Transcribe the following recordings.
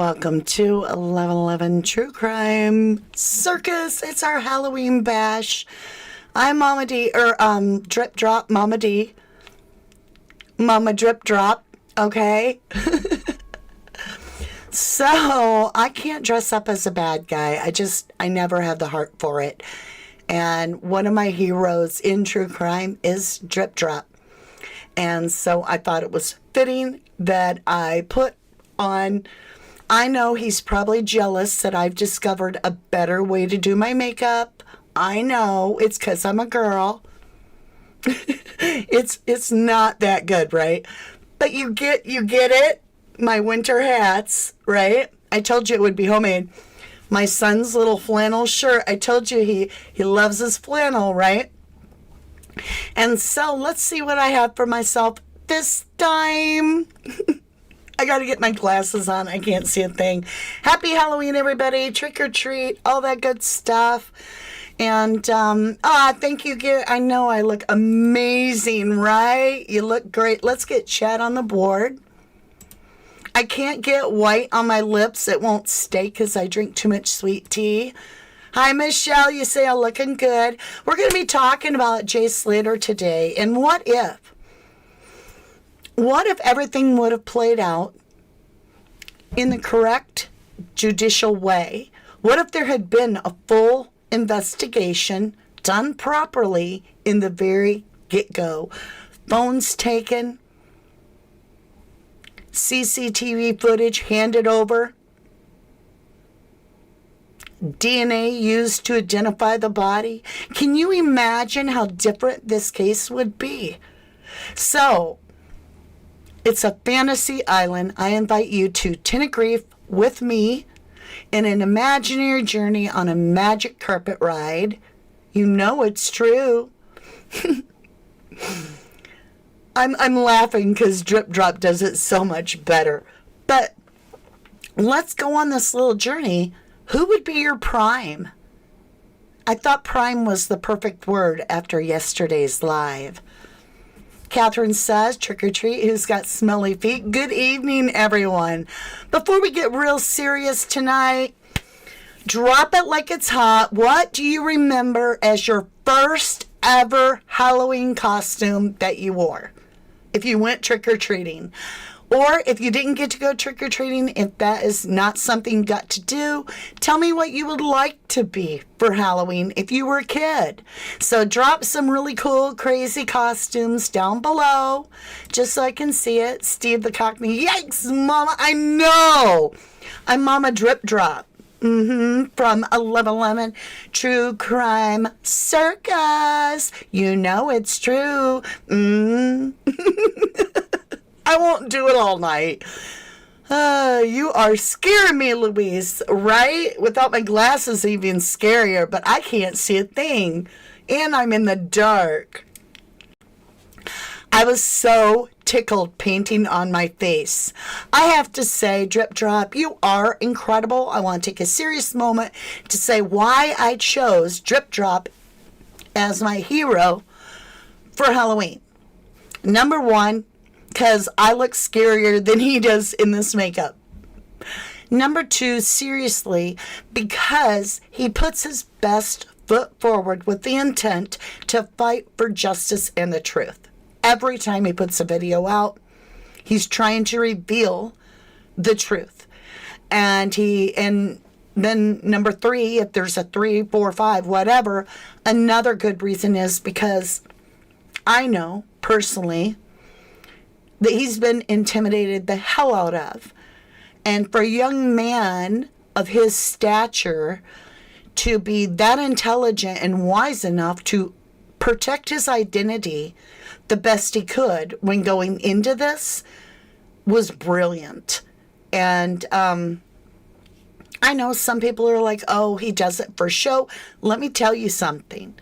welcome to 1111 True Crime Circus. It's our Halloween bash. I'm Mama D, Drip Drop Mama D. Mama Drip Drop, okay? So, I can't dress up as a bad guy. I never had the heart for it. And one of my heroes in true crime is Drip Drop. And so I thought it was fitting that I put on... I know he's probably jealous that I've discovered a better way to do my makeup. I know, it's because I'm a girl. It's not that good, right? But you get it? My winter hats, right? I told you it would be homemade. My son's little flannel shirt. I told you he loves his flannel, right? And so let's see what I have for myself this time. I got to get my glasses on. I can't see a thing. Happy Halloween, everybody. Trick or treat. All that good stuff. And, thank you. I know I look amazing, right? You look great. Let's get Chad on the board. I can't get white on my lips. It won't stay because I drink too much sweet tea. Hi, Michelle. You say I'm looking good. We're going to be talking about Jay Slater today. And what if? What if everything would have played out in the correct judicial way? What if there had been a full investigation done properly in the very get-go? Phones taken, CCTV footage handed over, DNA used to identify the body. Can you imagine how different this case would be? So, it's a fantasy island. I invite you to Tenegreif with me in an imaginary journey on a magic carpet ride. You know it's true. I'm laughing because Drip Drop does it so much better. But let's go on this little journey. Who would be your prime? I thought prime was the perfect word after yesterday's live. Catherine says, trick or treat, who's got smelly feet? Good evening, everyone. Before we get real serious tonight, drop it like it's hot. What do you remember as your first ever Halloween costume that you wore? If you went trick-or-treating. Or if you didn't get to go trick-or-treating, if that is not something you got to do, tell me what you would like to be for Halloween if you were a kid. So drop some really cool, crazy costumes down below, just so I can see it. Steve the Cockney, yikes, Mama, I know. I'm Mama Drip Drop. From 1111 True Crime Circus. You know it's true. I won't do it all night. You are scaring me, Louise, right? Without my glasses, even scarier, but I can't see a thing. And I'm in the dark. I was so tickled painting on my face. I have to say, Drip Drop, you are incredible. I want to take a serious moment to say why I chose Drip Drop as my hero for Halloween. Number one, because I look scarier than he does in this makeup. Number two, seriously, because he puts his best foot forward with the intent to fight for justice and the truth. Every time he puts a video out, he's trying to reveal the truth. And then number three, if there's a 3, 4, 5, whatever, another good reason is because I know personally that he's been intimidated the hell out of. And for a young man of his stature to be that intelligent and wise enough to protect his identity the best he could when going into this was brilliant. And I know some people are like, oh, he does it for show. Let me tell you something.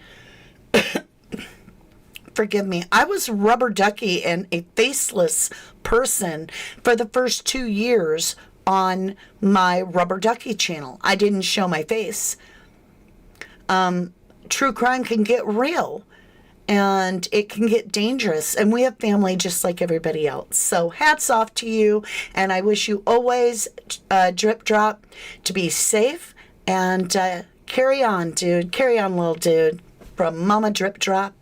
Forgive me. I was rubber ducky and a faceless person for the first 2 years on my rubber ducky channel. I didn't show my face. True crime can get real. and it can get dangerous. And we have family just like everybody else. So hats off to you. And I wish you always, Drip Drop, to be safe. And carry on, dude. Carry on, little dude. From Mama Drip Drop.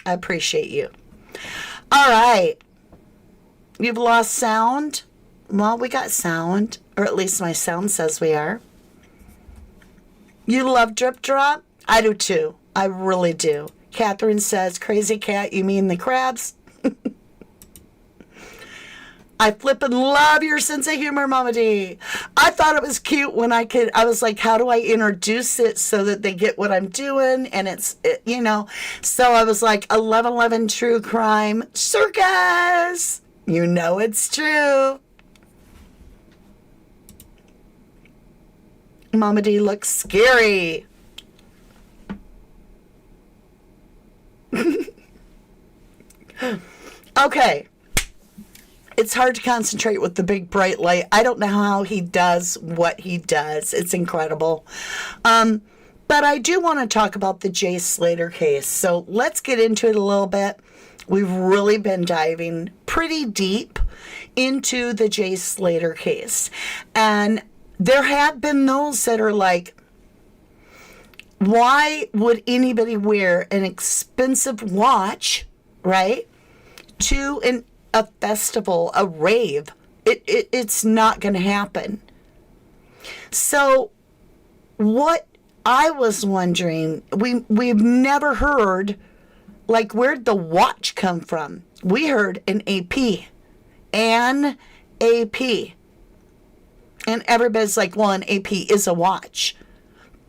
I appreciate you. All right. You've lost sound? Well, we got sound. Or at least my sound says we are. You love Drip Drop? I do too. I really do. Catherine says, crazy cat, you mean the crabs? I flippin' love your sense of humor, Mama D. I thought it was cute when I was like, how do I introduce it so that they get what I'm doing? And so I was like, 1111 True Crime Circus. You know it's true. Mama D looks scary. Okay. It's hard to concentrate with the big bright light. I don't know how he does what he does. It's incredible. But I do want to talk about the Jay Slater case. So let's get into it a little bit. We've really been diving pretty deep into the Jay Slater case. And there have been those that are like, why would anybody wear an expensive watch, right, to a festival, a rave? It's not going to happen. So what I was wondering, we've never heard, like, where'd the watch come from? We heard an AP. An AP. And everybody's like, well, an AP is a watch.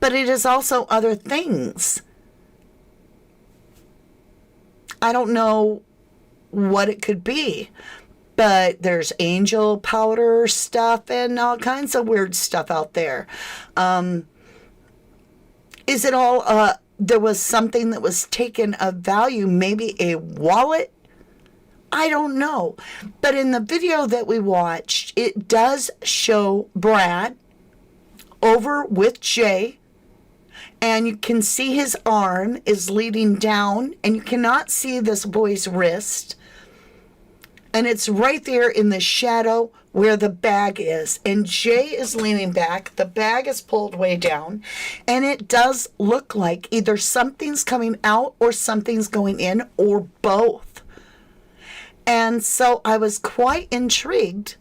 But it is also other things. I don't know what it could be. But there's angel powder stuff and all kinds of weird stuff out there. Is it all, there was something that was taken of value, maybe a wallet? I don't know. But in the video that we watched, it does show Brad over with Jay. And you can see his arm is leading down. And you cannot see this boy's wrist. And it's right there in the shadow where the bag is. And Jay is leaning back. The bag is pulled way down. And it does look like either something's coming out or something's going in or both. And so I was quite intrigued.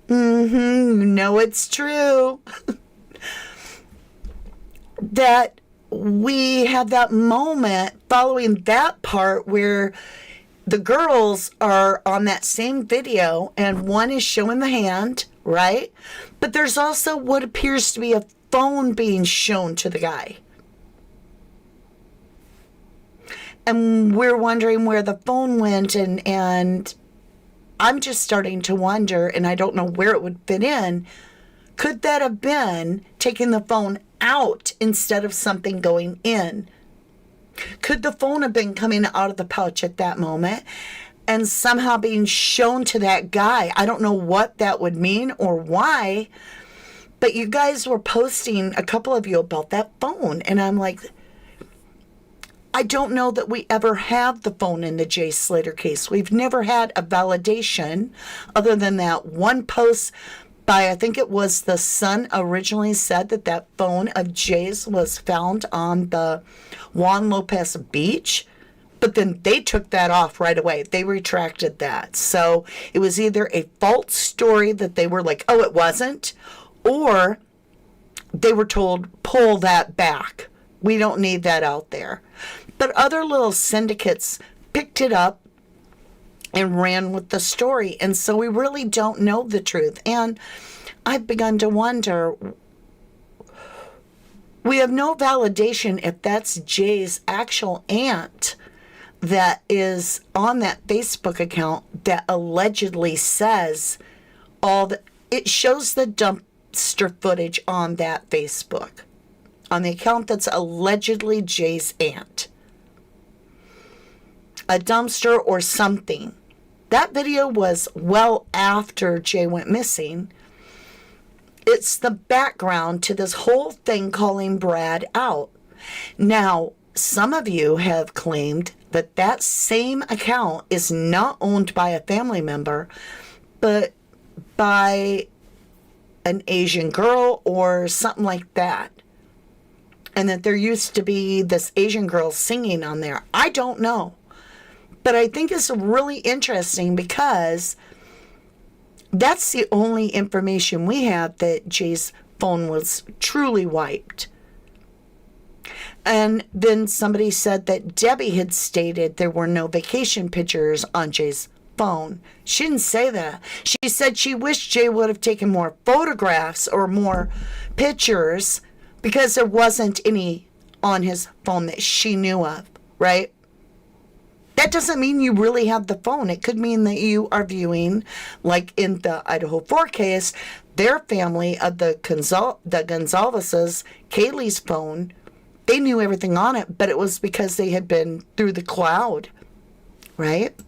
You know it's true. That we had that moment following that part where the girls are on that same video and one is showing the hand, right? But there's also what appears to be a phone being shown to the guy. And we're wondering where the phone went, and I'm just starting to wonder, and I don't know where it would fit in. Could that have been taking the phone out instead of something going in? Could the phone have been coming out of the pouch at that moment and somehow being shown to that guy? I don't know what that would mean or why, but you guys were posting, a couple of you, about that phone, and I'm like, I don't know that we ever have the phone in the Jay Slater case. We've never had a validation other than that one post by, I think it was the Sun, originally said that that phone of Jay's was found on the Juan Lopez beach. But then they took that off right away. They retracted that. So it was either a false story that they were like, oh, it wasn't, or they were told, pull that back. We don't need that out there. But other little syndicates picked it up and ran with the story. And so we really don't know the truth. And I've begun to wonder, we have no validation if that's Jay's actual aunt that is on that Facebook account that allegedly says all the, it shows the dumpster footage on that Facebook, on the account that's allegedly Jay's aunt. A dumpster or something. That video was well after Jay went missing. It's the background to this whole thing calling Brad out. Now, some of you have claimed, that that same account is not owned by a family member, but by an Asian girl or something like that. And that there used to be this Asian girl singing on there. I don't know. But I think it's really interesting because that's the only information we have that Jay's phone was truly wiped. And then somebody said that Debbie had stated there were no vacation pictures on Jay's phone. She didn't say that. She said she wished Jay would have taken more photographs or more pictures because there wasn't any on his phone that she knew of, right? That doesn't mean you really have the phone. It could mean that you are viewing, like in the Idaho 4 case, their family of the Gonzalez's, Kaylee's phone. They knew everything on it, but it was because they had been through the cloud, right?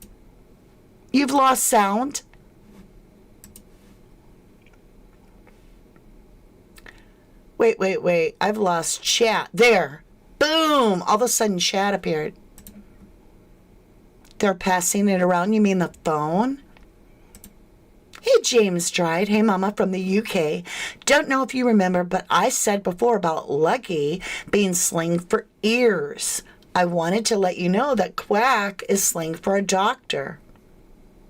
You've lost sound. Wait. I've lost chat. There. Boom. All of a sudden, chat appeared. They're passing it around. You mean the phone? Hey, James Stride. Hey, Mama from the UK. Don't know if you remember, but I said before about Lucky being slang for ears. I wanted to let you know that quack is slang for a doctor.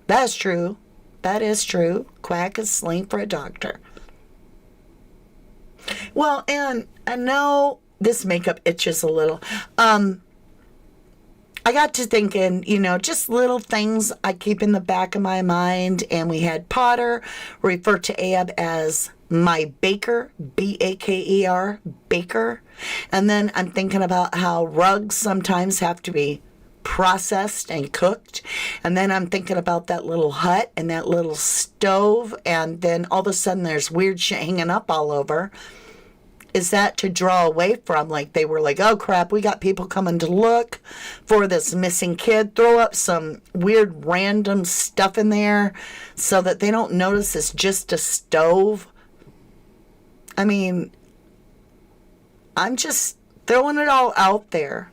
That's true. That is true. Quack is slang for a doctor. Well, and I know this makeup itches a little. I got to thinking, just little things I keep in the back of my mind. And we had Potter refer to Ab as my baker, Baker, baker. And then I'm thinking about how rugs sometimes have to be processed and cooked. And then I'm thinking about that little hut and that little stove. And then all of a sudden there's weird shit hanging up all over. Is that to draw away from, like they were like, oh crap, we got people coming to look for this missing kid. Throw up some weird random stuff in there so that they don't notice it's just a stove. I mean, I'm just throwing it all out there.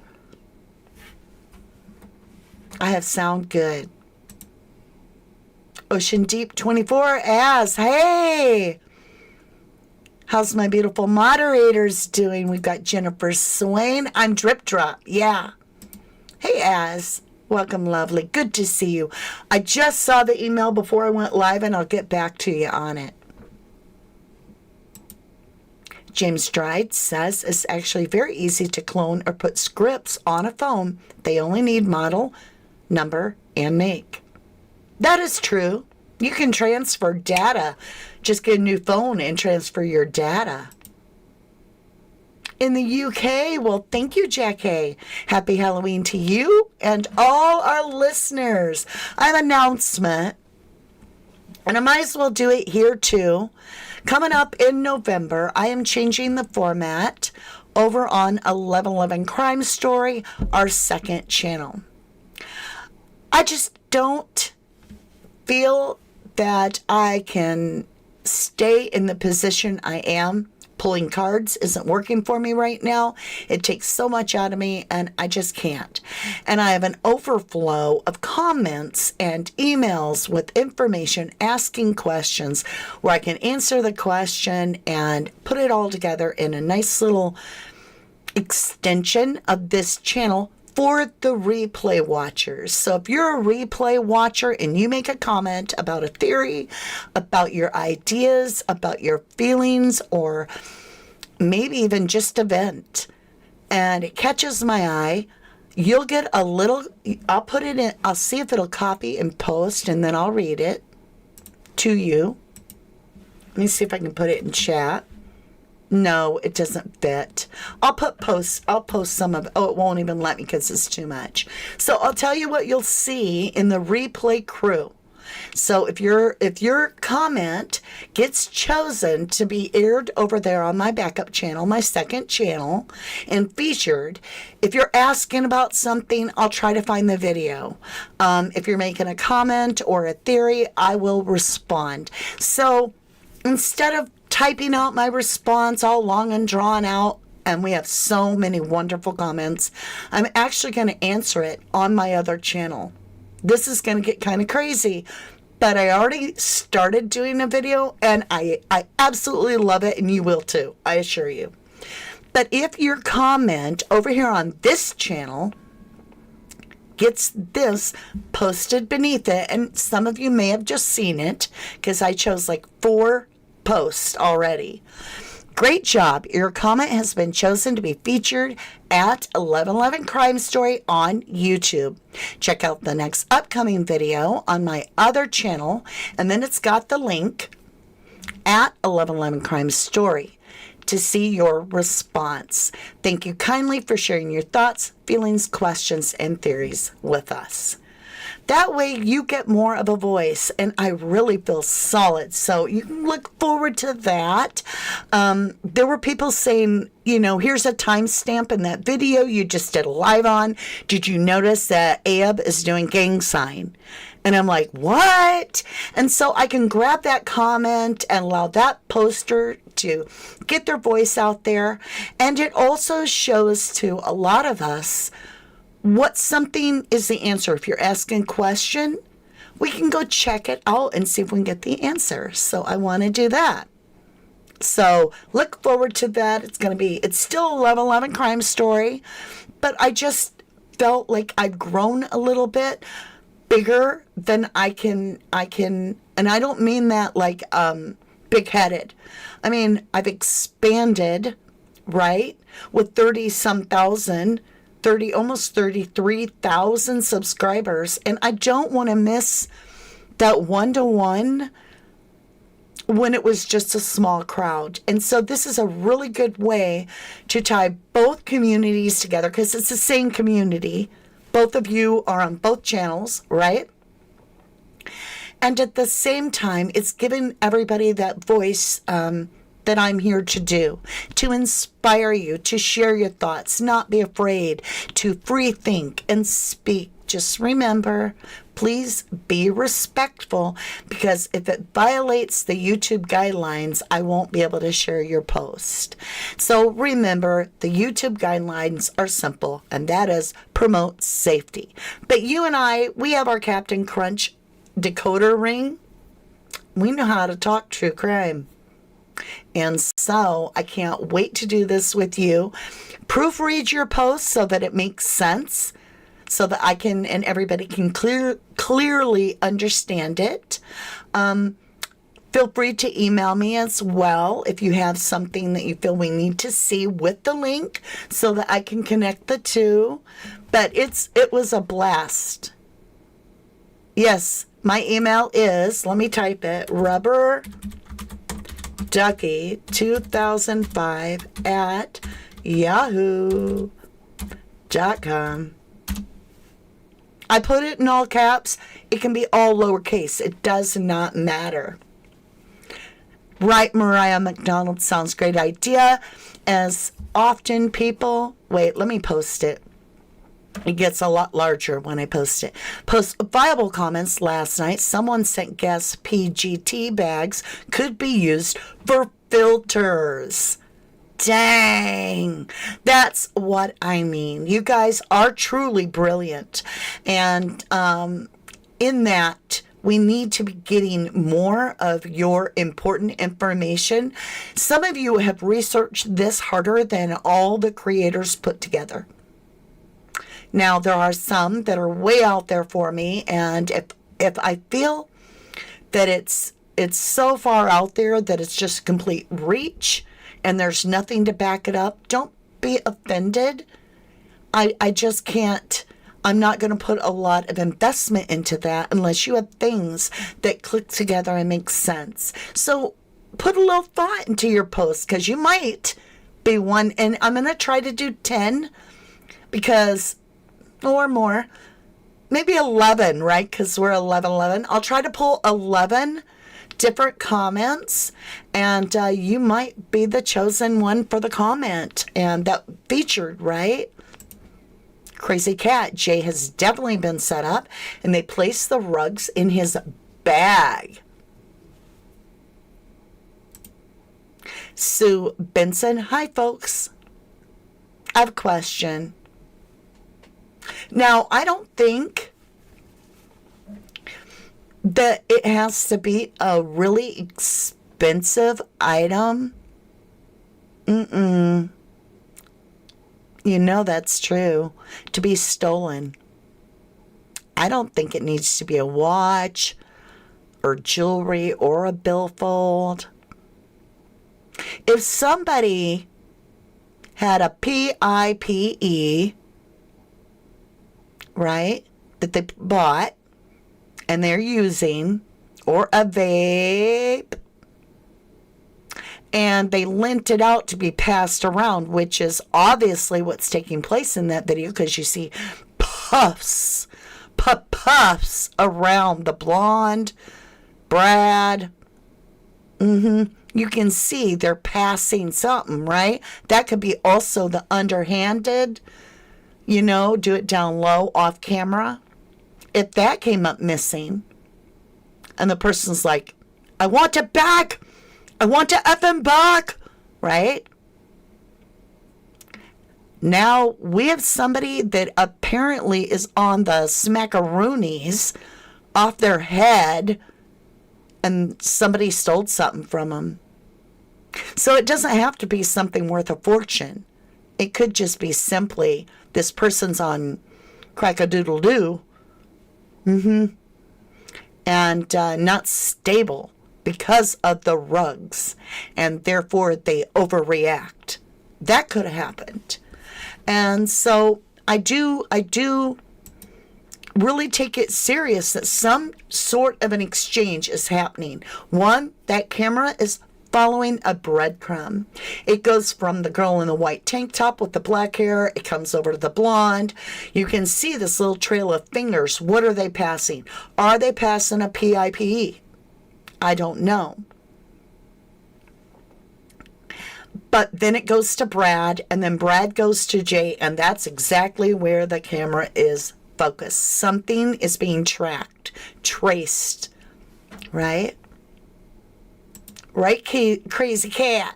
I have sound good. Ocean Deep 24 as, hey! How's my beautiful moderators doing? We've got Jennifer Swain. I'm Drip Drop. Yeah. Hey, Az. Welcome, lovely. Good to see you. I just saw the email before I went live, and I'll get back to you on it. James Stride says it's actually very easy to clone or put scripts on a phone. They only need model, number, and make. That is true. You can transfer data. Just get a new phone and transfer your data. In the UK, well, thank you, Jackie. Happy Halloween to you and all our listeners. I have an announcement, and I might as well do it here too. Coming up in November, I am changing the format over on 1111 Crime Story, our second channel. I just don't feel that I can stay in the position I am. Pulling cards isn't working for me right now. It takes so much out of me, and I just can't. And I have an overflow of comments and emails with information, asking questions where I can answer the question and put it all together in a nice little extension of this channel for the replay watchers. So if you're a replay watcher and you make a comment about a theory, about your ideas, about your feelings, or maybe even just a vent, and it catches my eye, you'll get a little, I'll put it in, I'll see if it'll copy and post, and then I'll read it to you. Let me see if I can put it in chat. No, it doesn't fit. I'll post some of it. Oh, it won't even let me because it's too much. So I'll tell you what you'll see in the replay crew. So if your comment gets chosen to be aired over there on my backup channel, my second channel, and featured, if you're asking about something, I'll try to find the video. If you're making a comment or a theory, I will respond. So instead of typing out my response all long and drawn out, and we have so many wonderful comments. I'm actually going to answer it on my other channel. This is going to get kind of crazy, but I already started doing a video, and I absolutely love it, and you will too, I assure you. But if your comment over here on this channel gets this posted beneath it, and some of you may have just seen it because I chose like 4 posts already. Great job. Your comment has been chosen to be featured at 1111 Crime Story on YouTube. Check out the next upcoming video on my other channel, and then it's got the link at 1111 Crime Story to see your response. Thank you kindly for sharing your thoughts, feelings, questions, and theories with us. That way you get more of a voice, and I really feel solid. So you can look forward to that. There were people saying, you know, here's a timestamp in that video you just did a live on. Did you notice that Abe is doing gang sign? And I'm like, what? And so I can grab that comment and allow that poster to get their voice out there. And it also shows to a lot of us what something is the answer. If you're asking a question, we can go check it out and see if we can get the answer. So I want to do that. So look forward to that. It's still 1111 Crime Story, but I just felt like I've grown a little bit bigger than I can, and I don't mean that like big-headed. I mean, I've expanded, right, with 30 almost 33,000 subscribers, and I don't want to miss that one-to-one when it was just a small crowd. And so this is a really good way to tie both communities together, because it's the same community. Both of you are on both channels, right? And at the same time, it's giving everybody that voice that I'm here to do, to inspire you, to share your thoughts, not be afraid, to free think and speak. Just remember, please be respectful, because if it violates the YouTube guidelines, I won't be able to share your post. So remember, the YouTube guidelines are simple, and that is promote safety. But you and I, we have our Captain Crunch decoder ring. We know how to talk true crime. And so I can't wait to do this with you. Proofread your post so that it makes sense, so that I can and everybody can clearly understand it. Feel free to email me as well if you have something that you feel we need to see with the link, so that I can connect the two. But it was a blast. Yes, my email is, let me type it, rubberducky2005 at yahoo.com. I put it in all caps. It can be all lowercase. It does not matter. Right, Mariah McDonald, sounds great idea. As often people, wait, let me post it. It gets a lot larger when I post it. Post viable comments last night. Someone sent gas PGT bags could be used for filters. Dang, that's what I mean. You guys are truly brilliant. And in that, we need to be getting more of your important information. Some of you have researched this harder than all the creators put together. Now, there are some that are way out there for me, and if I feel that it's so far out there that it's just complete reach, and there's nothing to back it up, don't be offended. I just can't, I'm not going to put a lot of investment into that unless you have things that click together and make sense. So put a little thought into your post, because you might be one, and I'm going to try to do 10, because, or more, maybe 11, right? Because we're 11. I'll try to pull 11 different comments, and you might be the chosen one for the comment and that featured, right? Crazy Cat, Jay has definitely been set up, and they placed the rugs in his bag. Sue Benson, hi folks. I have a question. Now, I don't think that it has to be a really expensive item. You know that's true. To be stolen. I don't think it needs to be a watch or jewelry or a billfold. If somebody had a PIPE, right, that they bought and they're using, or a vape, and they lent it out to be passed around, which is obviously what's taking place in that video, because you see puffs around the blonde, Brad. You can see they're passing something, right? That could be also the underhanded, do it down low, off camera. If that came up missing, and the person's like, I want it back. I want it effing back, right? Now we have somebody that apparently is on the smackaroonies off their head, and somebody stole something from them. So it doesn't have to be something worth a fortune. It could just be simply this person's on crack-a-doodle-doo, and not stable because of the rugs, and therefore they overreact. That could have happened. And so I do really take it serious that some sort of an exchange is happening. One, that camera is following a breadcrumb. It goes from the girl in the white tank top with the black hair. It comes over to the blonde. You can see this little trail of fingers. What are they passing? Are they passing a PIPE? I don't know. But then it goes to Brad, and then Brad goes to Jay, and that's exactly where the camera is focused. Something is being tracked, traced, right? Right, crazy cat?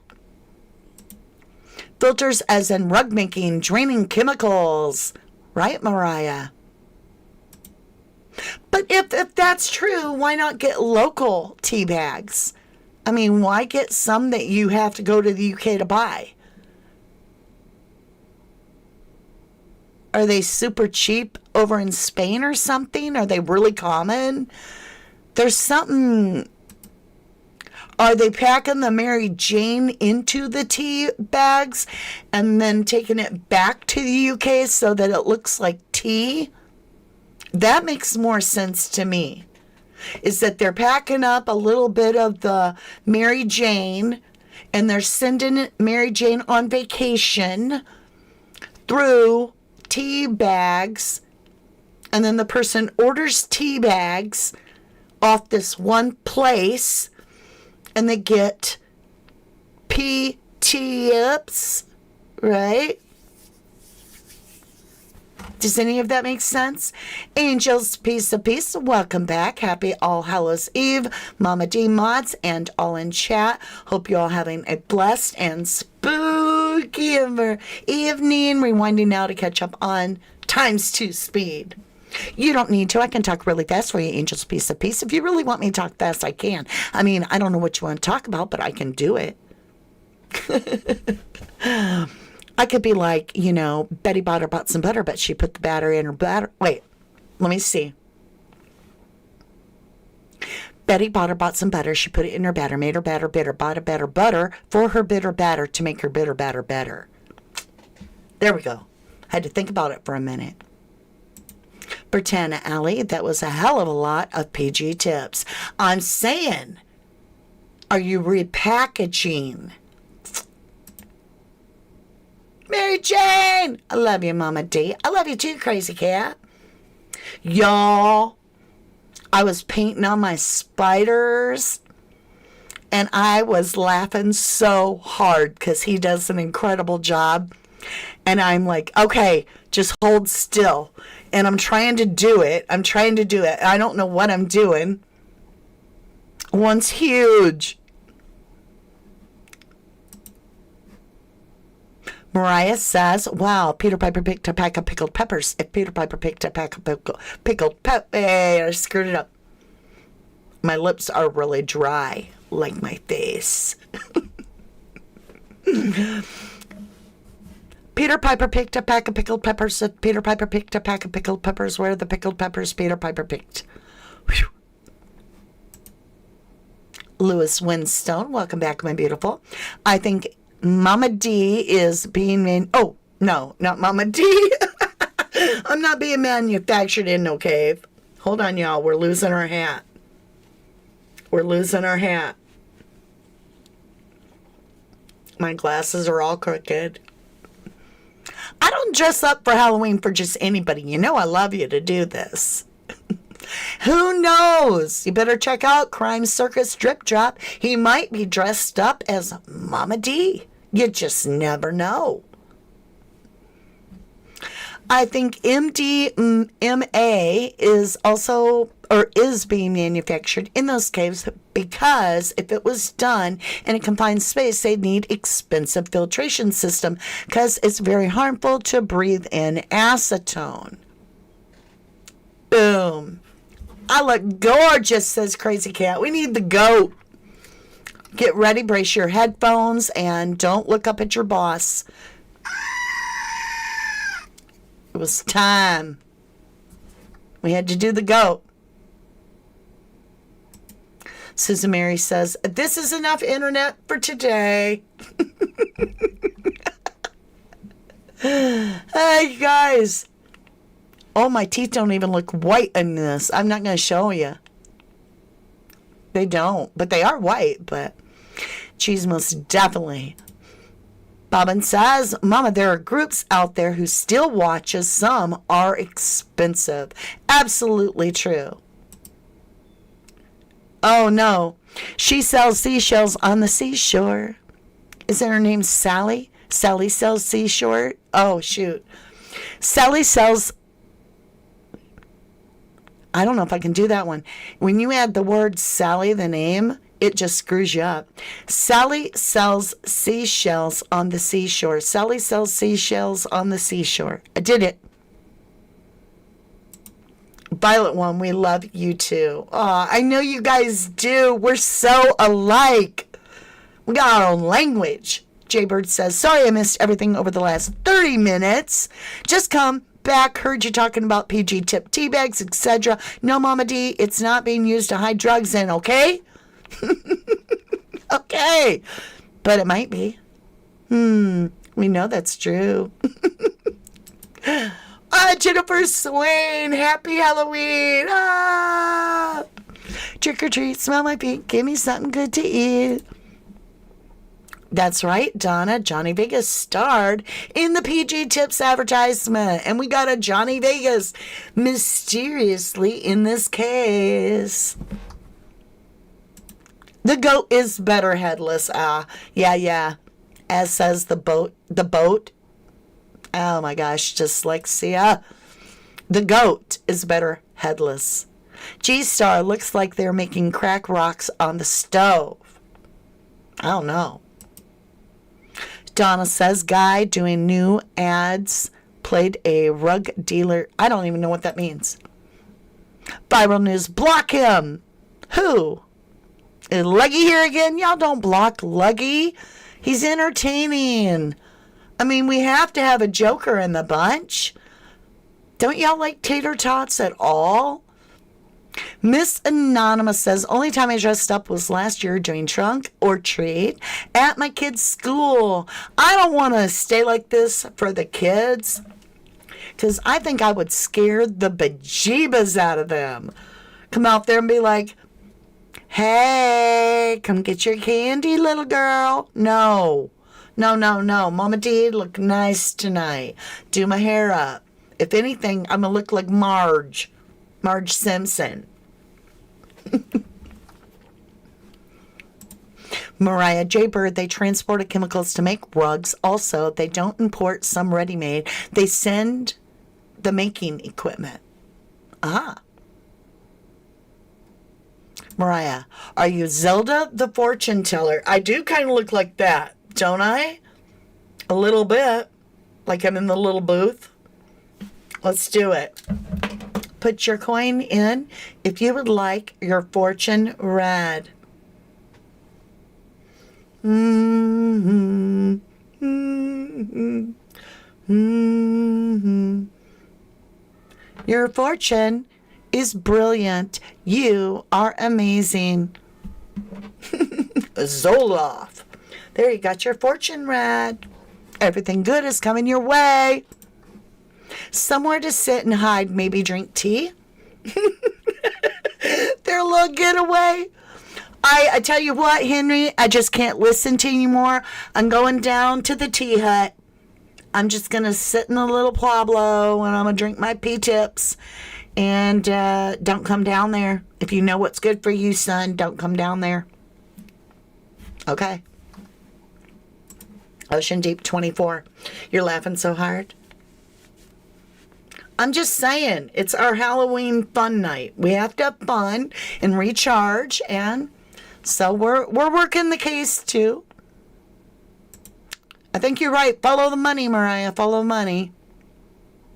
Filters as in rug making, draining chemicals. Right, Mariah? But if that's true, why not get local tea bags? I mean, why get some that you have to go to the UK to buy? Are they super cheap over in Spain or something? Are they really common? There's something. Are they packing the Mary Jane into the tea bags and then taking it back to the UK so that it looks like tea? That makes more sense to me. Is that they're packing up a little bit of the Mary Jane and they're sending Mary Jane on vacation through tea bags, and then the person orders tea bags off this one place, and they get P-tips, right? Does any of that make sense? Angels, piece of peace, welcome back. Happy All Hallows Eve, Mama D mods, and all in chat. Hope you're all having a blessed and spooky evening. Rewinding now to catch up on times 2 speed. You don't need to. I can talk really fast for you, Angels, piece of peace. If you really want me to talk fast, I can. I mean, I don't know what you want to talk about, but I can do it. I could be like, Betty bought some butter, but she put the batter in her batter. Wait, let me see. Betty bought some butter. She put it in her batter, made her batter bitter, bought a better butter for her bitter batter to make her bitter batter better. There we go. Had to think about it for a minute. Britannia Alley, that was a hell of a lot of PG tips. I'm saying, are you repackaging? Mary Jane! I love you, Mama D. I love you too, crazy cat. Y'all, I was painting on my spiders, and I was laughing so hard because he does an incredible job. And I'm like, okay, just hold still. And I'm trying to do it. I don't know what I'm doing. One's huge. Mariah says, wow, Peter Piper picked a pack of pickled peppers. If Peter Piper picked a pack of pickled peppers, hey, I screwed it up. My lips are really dry, like my face. Peter Piper picked a pack of pickled peppers. If Peter Piper picked a pack of pickled peppers, where are the pickled peppers Peter Piper picked? Whew. Lewis Winstone, welcome back, my beautiful. I think Mama D is being made. Oh, no, not Mama D. I'm not being manufactured in no cave. Hold on, y'all. We're losing our hat. We're losing our hat. My glasses are all crooked. I don't dress up for Halloween for just anybody. You know I love you to do this. Who knows? You better check out Crime Circus Drip Drop. He might be dressed up as Mama D. You just never know. I think MDMA is also, or is being manufactured in those caves because if it was done in a confined space, they'd need expensive filtration system because it's very harmful to breathe in acetone. Boom. I look gorgeous, says Crazy Cat. We need the goat. Get ready, brace your headphones, and don't look up at your boss. It was time. We had to do the goat. Susan Mary says, this is enough internet for today. Hey, guys. Oh, my teeth don't even look white in this. I'm not going to show you. They don't, but they are white, but she's most definitely. Bobbin says, Mama, there are groups out there who still watches. Some are expensive. Absolutely true. Oh, no. She sells seashells on the seashore. Isn't her name Sally? Sally sells seashore? Oh, shoot. Sally sells... I don't know if I can do that one. When you add the word Sally, the name, it just screws you up. Sally sells seashells on the seashore. Sally sells seashells on the seashore. I did it. Violet One, we love you too. Aw, I know you guys do. We're so alike. We got our own language. Jaybird says, sorry I missed everything over the last 30 minutes. Just come back, heard you talking about PG tip tea bags, etc. No, Mama D, it's not being used to hide drugs in, okay? Okay. But it might be. We know that's true. Jennifer Swain, happy Halloween. Trick or treat, smell my feet, give me something good to eat. That's right, Donna. Johnny Vegas starred in the PG Tips advertisement. And we got a Johnny Vegas mysteriously in this case. The goat is better headless. Yeah. As says the boat. The boat. Oh my gosh, dyslexia. The goat is better headless. G-Star looks like they're making crack rocks on the stove. I don't know. Donna says, guy doing new ads played a rug dealer. I don't even know what that means. Viral news, block him. Who? Is Luggy here again? Y'all don't block Luggy. He's entertaining. I mean, we have to have a joker in the bunch. Don't y'all like tater tots at all? Miss Anonymous says, only time I dressed up was last year doing trunk or treat at my kids' school. I don't want to stay like this for the kids because I think I would scare the bejeebas out of them. Come out there and be like, hey, come get your candy, little girl. No. Mama D, look nice tonight. Do my hair up. If anything, I'm going to look like Marge Simpson. Mariah J. Bird, they transported chemicals to make rugs. Also, they don't import some ready-made. They send the making equipment. Mariah, are you Zelda the fortune teller? I do kind of look like that, don't I? A little bit. Like I'm in the little booth. Let's do it. Put your coin in if you would like your fortune read. Mm-hmm. Mm-hmm. Mm-hmm. Your fortune is brilliant. You are amazing. Zoloff. There, you got your fortune read. Everything good is coming your way. Somewhere to sit and hide, maybe drink tea. Their little getaway. I tell you what, Henry, I just can't listen to you anymore. I'm going down to the tea hut. I'm just going to sit in the little Pablo and I'm going to drink my P-tips. And don't come down there. If you know what's good for you, son, don't come down there. Okay. Ocean Deep 24. You're laughing so hard. I'm just saying, it's our Halloween fun night. We have to have fun and recharge, and so we're working the case too. I think you're right. Follow the money, Mariah. Follow money.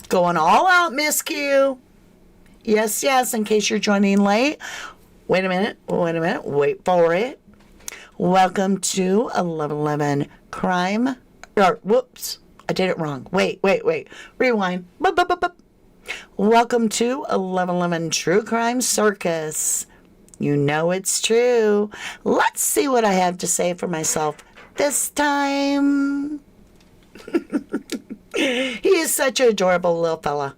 Going all out, Miss Q. Yes, yes, in case you're joining late. Wait a minute. Wait for it. Welcome to 1111 Crime. Or, whoops. I did it wrong. Wait. Rewind. Welcome to 1111 True Crime Circus. You know it's true. Let's see what I have to say for myself this time. He is such an adorable little fella.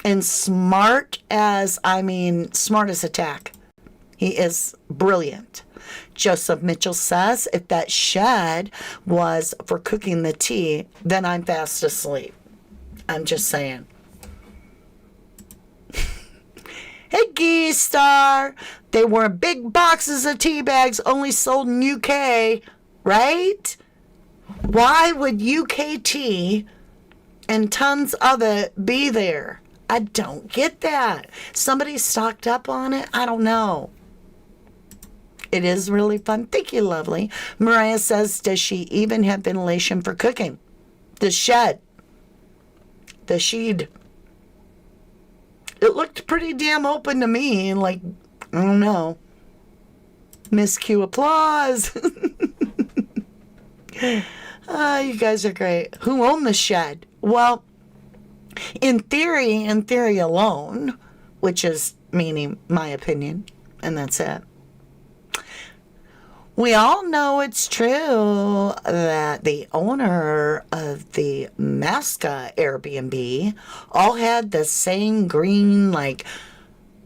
And smart as a tack. He is brilliant. Joseph Mitchell says, if that shed was for cooking the tea, then I'm fast asleep. I'm just saying. Hey, Gee Star. They were big boxes of tea bags only sold in UK, right? Why would UK tea and tons of it be there? I don't get that. Somebody stocked up on it? I don't know. It is really fun. Thank you, lovely. Mariah says, does she even have ventilation for cooking? The shed. The shed. It looked pretty damn open to me. Like, I don't know. Miss Q applause. You guys are great. Who owned the shed? Well, in theory alone, which is meaning my opinion, and that's it. We all know it's true that the owner of the Masca Airbnb all had the same green, like,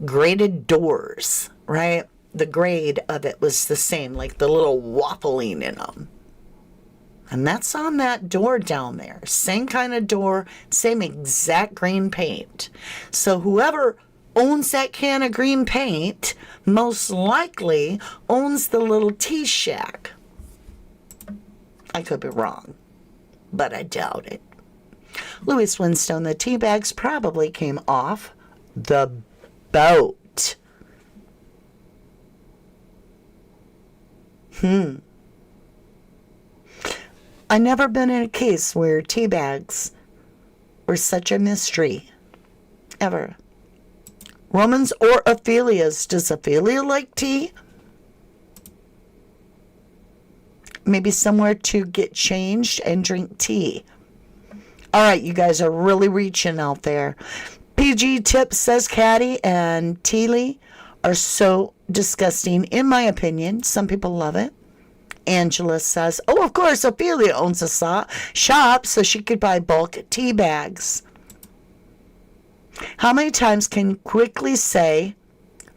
graded doors, right? The grade of it was the same, like the little waffling in them. And that's on that door down there. Same kind of door, same exact green paint. So whoever owns that can of green paint most likely owns the little tea shack. I could be wrong, but I doubt it. Louis Winstone, the tea bags probably came off the boat. I never been in a case where tea bags were such a mystery. Ever. Romans or Ophelia's. Does Ophelia like tea? Maybe somewhere to get changed and drink tea. All right, you guys are really reaching out there. PG Tips says Caddy and Teely are so disgusting, in my opinion. Some people love it. Angela says, oh, of course, Ophelia owns a shop, so she could buy bulk tea bags. How many times can you quickly say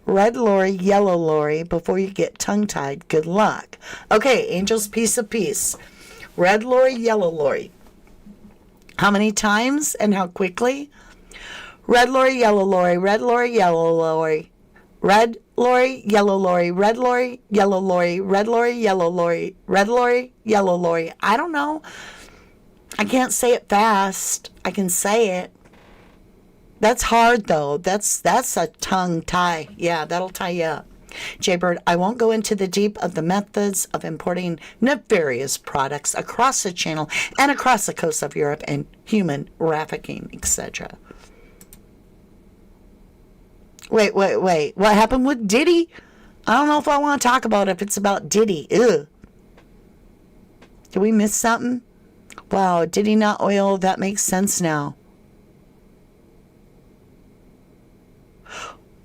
red lorry, yellow lorry before you get tongue-tied? Good luck. Okay, Angel's piece of peace. Red lorry, yellow lorry. How many times and how quickly? Red lorry, yellow lorry, red lorry, yellow lorry. Red lorry, yellow lorry, red lorry, yellow lorry, red lorry, yellow lorry, red lorry, yellow lorry. I don't know. I can't say it fast. I can say it. That's hard, though. That's a tongue tie. Yeah, that'll tie you up. Jaybird, I won't go into the deep of the methods of importing nefarious products across the channel and across the coast of Europe and human trafficking, etc. Wait. What happened with Diddy? I don't know if I want to talk about it if it's about Diddy. Ugh. Did we miss something? Wow, Diddy not oil. That makes sense now.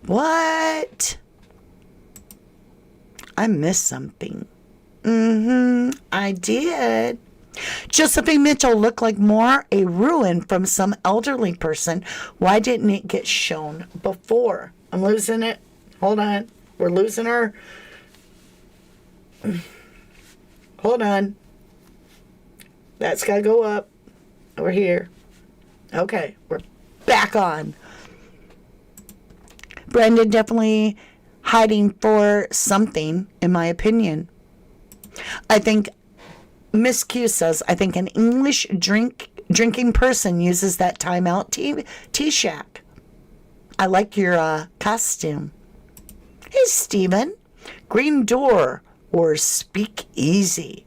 What? I missed something. I did. Josephine Mitchell looked like more a ruin from some elderly person. Why didn't it get shown before? I'm losing it. Hold on. We're losing her. Hold on. That's got to go up. We're here. Okay. We're back on. Brendan definitely hiding for something, in my opinion. I think Miss Q says, I think an English drinking person uses that timeout tea shack. I like your costume. Hey, Steven. Green door or speak easy.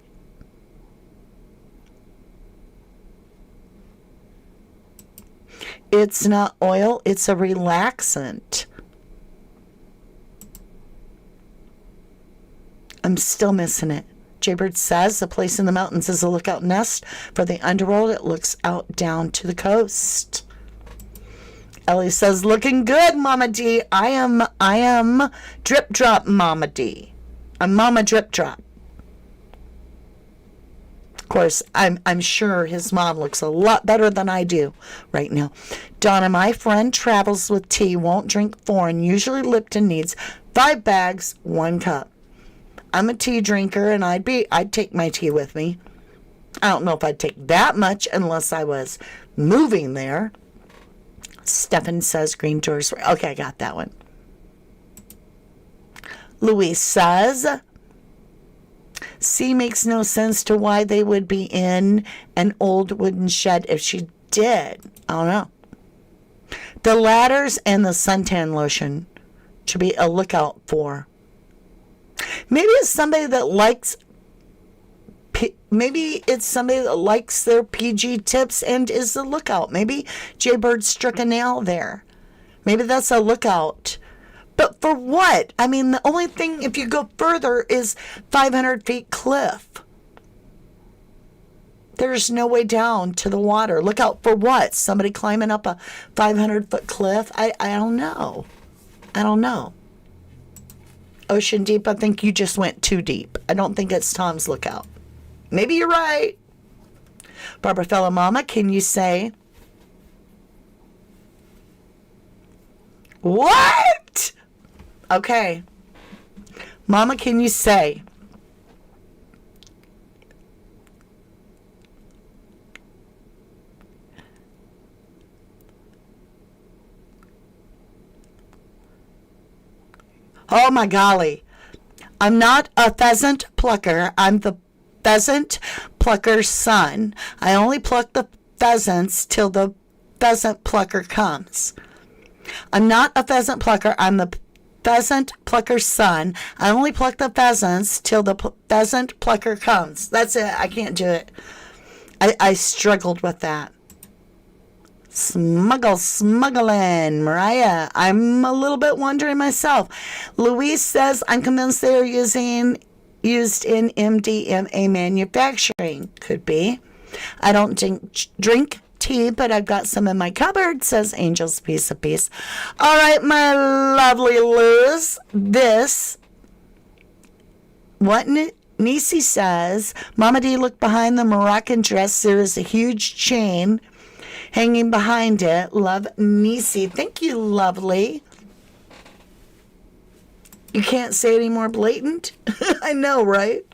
It's not oil, it's a relaxant. I'm still missing it. Jaybird says the place in the mountains is a lookout nest for the underworld. It looks out down to the coast. Ellie says, looking good, Mama D. I am drip drop Mama D. I'm Mama drip drop. Of course, I'm sure his mom looks a lot better than I do right now. Donna, my friend, travels with tea, won't drink foreign. Usually Lipton needs 5 bags, 1 cup. I'm a tea drinker, and I'd take my tea with me. I don't know if I'd take that much unless I was moving there. Stefan says green doors. Okay, I got that one. Louise says, C makes no sense to why they would be in an old wooden shed if she did. I don't know. The ladders and the suntan lotion to be a lookout for. Maybe it's somebody that likes their PG tips and is the lookout. Maybe Jaybird struck a nail there. Maybe that's a lookout. But for what? I mean, the only thing, if you go further, is 500 feet cliff. There's no way down to the water. Look out for what? Somebody climbing up a 500-foot cliff? I don't know. I don't know. Ocean deep, I think you just went too deep. I don't think it's Tom's lookout. Maybe you're right. Barbara Fellow Mama, can you say? What? Okay. Mama, can you say? Oh my golly. I'm not a pheasant plucker. I'm the pheasant plucker's son. I only pluck the pheasants till the pheasant plucker comes. I'm not a pheasant plucker. I'm the pheasant plucker's son. I only pluck the pheasants till the pheasant plucker comes. That's it. I can't do it. I struggled with that. Smuggling. Mariah, I'm a little bit wondering myself. Louise says, I'm convinced they are used in MDMA manufacturing. Could be. I don't drink tea, but I've got some in my cupboard, says Angel's Piece of Peace. All right, my lovely Luz. What Nisi says, Mama D, look behind the Moroccan dress. There is a huge chain hanging behind it. Love, Nisi. Thank you, lovely. You can't say any more blatant? I know, right?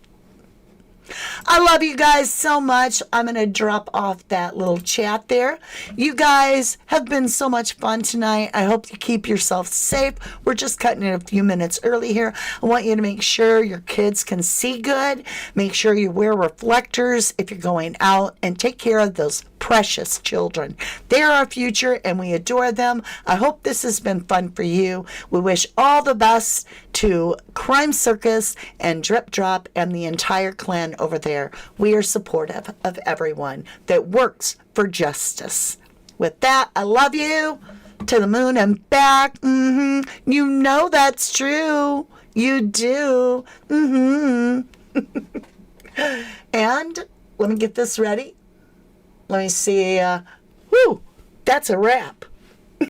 I love you guys so much. I'm going to drop off that little chat there. You guys have been so much fun tonight. I hope you keep yourself safe. We're just cutting it a few minutes early here. I want you to make sure your kids can see good. Make sure you wear reflectors if you're going out, and take care of those precious children. They're our future, and we adore them. I hope this has been fun for you. We wish all the best to Crime Circus and Drip Drop and the entire clan over there. We are supportive of everyone that works for justice. With that, I love you to the moon and back. You know that's true. You do. And let me get this ready. Let me see. That's a wrap.